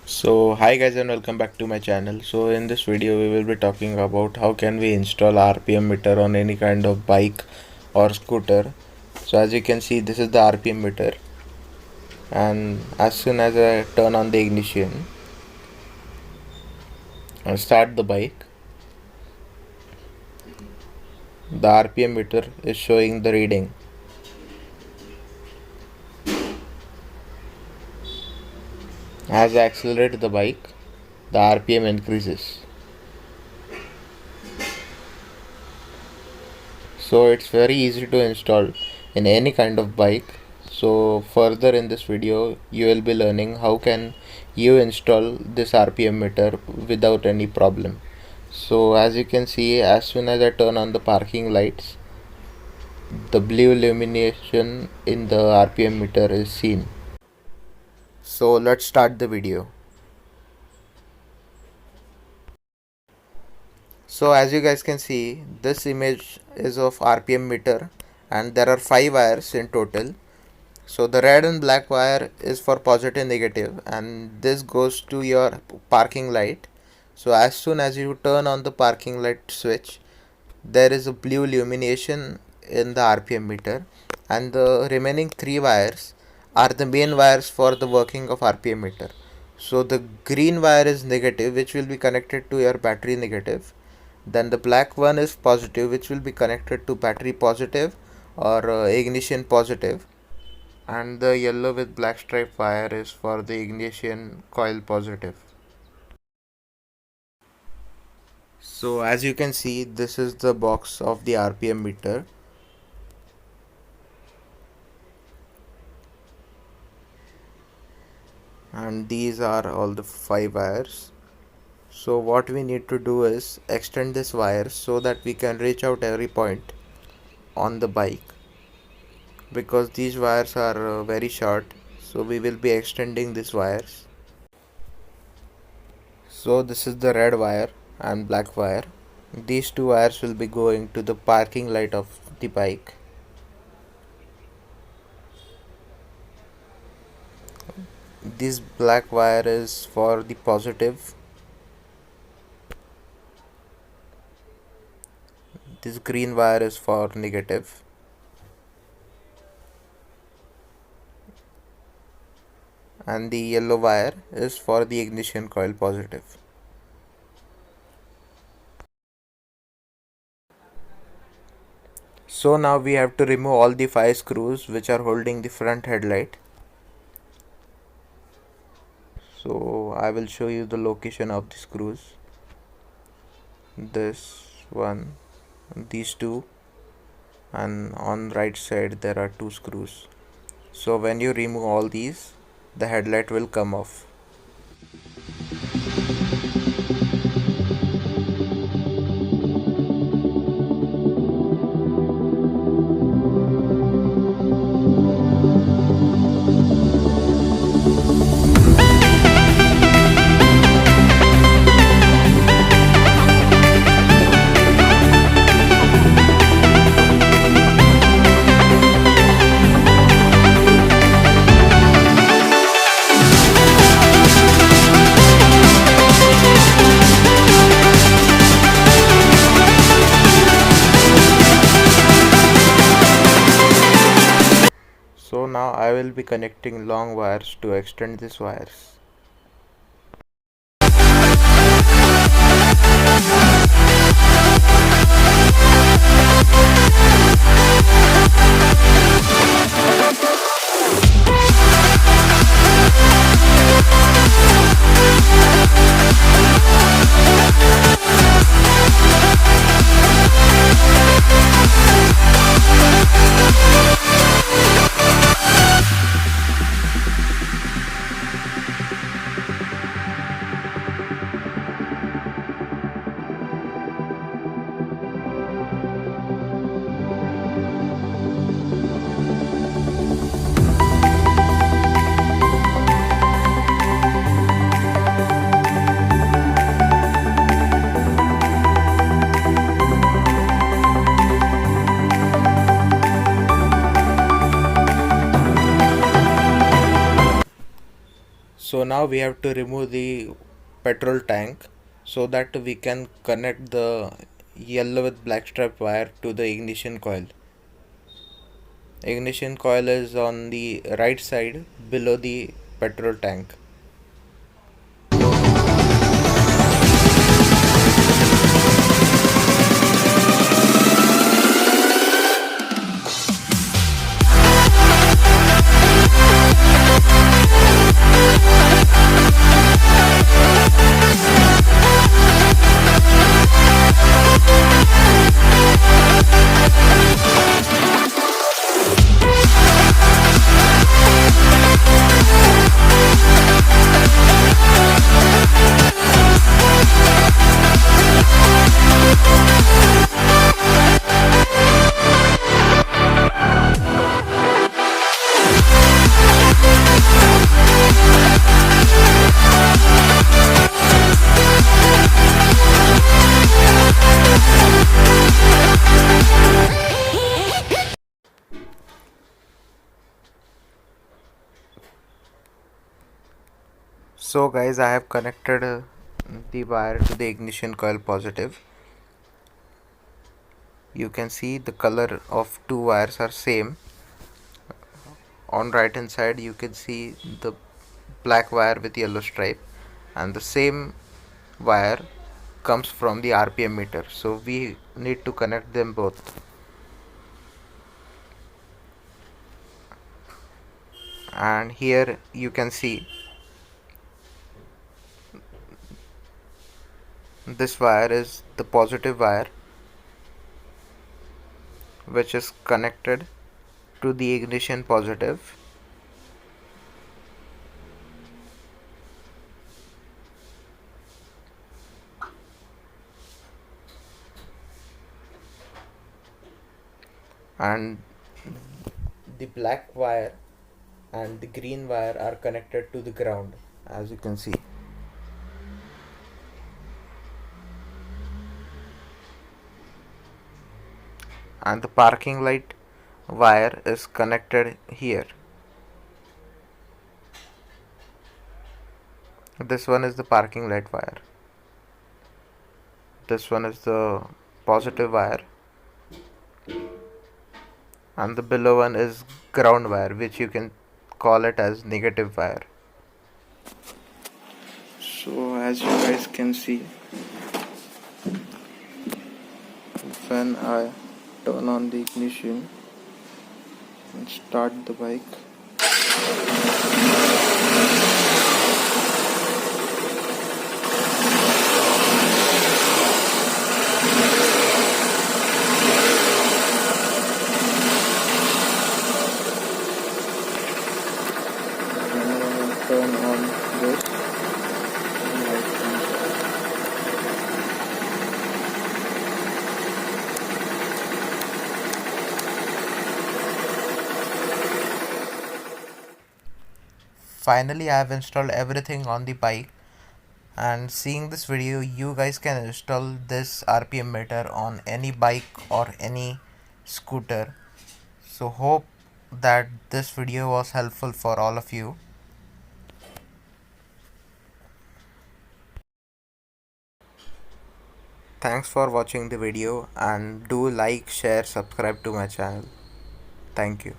So hi guys and welcome back to my channel. So in this video we will be talking about how can we install RPM meter on any kind of bike or scooter. So as you can see, this is the RPM meter, and as soon as I turn on the ignition and start the bike, the RPM meter is showing the reading. As I accelerate the bike, the RPM increases. So it's very easy to install in any kind of bike. So further in this video you will be learning how can you install this RPM meter without any problem. So as you can see, as soon as I turn on the parking lights, the blue illumination in the RPM meter is seen. So let's start the video. So as you guys can see, this image is of RPM meter and there are 5 wires in total. So the red and black wire is for positive negative, and this goes to your parking light. So as soon as you turn on the parking light switch, there is a blue illumination in the RPM meter, and the remaining 3 wires are the main wires for the working of RPM meter. So the green wire is negative, which will be connected to your battery negative. Then the black one is positive, which will be connected to battery positive or ignition positive, and the yellow with black stripe wire is for the ignition coil positive. So as you can see, this is the box of the RPM meter, and these are all the 5 wires. So what we need to do is extend this wire so that we can reach out every point on the bike, because these wires are very short, so we will be extending these wires. So this is the red wire and black wire. These 2 wires will be going to the parking light of the bike. This black wire is for the positive. This green wire is for negative. And the yellow wire is for the ignition coil positive. So now we have to remove all the 5 screws which are holding the front headlight. So I will show you the location of the screws. This one, these 2, and on right side there are 2 screws. So when you remove all these, the headlight will come off. So now I will be connecting long wires to extend these wires. now we have to remove the petrol tank so that we can connect the yellow with black stripe wire to the ignition coil. Ignition coil is on the right side below the petrol tank. So guys, I have connected the wire to the ignition coil positive. You can see the color of two wires are same. On right hand side you can see the black wire with yellow stripe, and the same wire comes from the RPM meter, so we need to connect them both. And here you can see this wire is the positive wire which is connected to the ignition positive, and the black wire and the green wire are connected to the ground, as you can see. And the parking light wire is connected here. This one is the parking light wire. This one is the positive wire, and the below one is ground wire, which you can call it as negative wire. So as you guys can see, when I turn on the ignition and start the bike, turn on this light comes Finally, I have installed everything on the bike, and seeing this video you guys can install this RPM meter on any bike or any scooter. So hope that this video was helpful for all of you. Thanks for watching the video, and do like, share, subscribe to my channel. Thank you.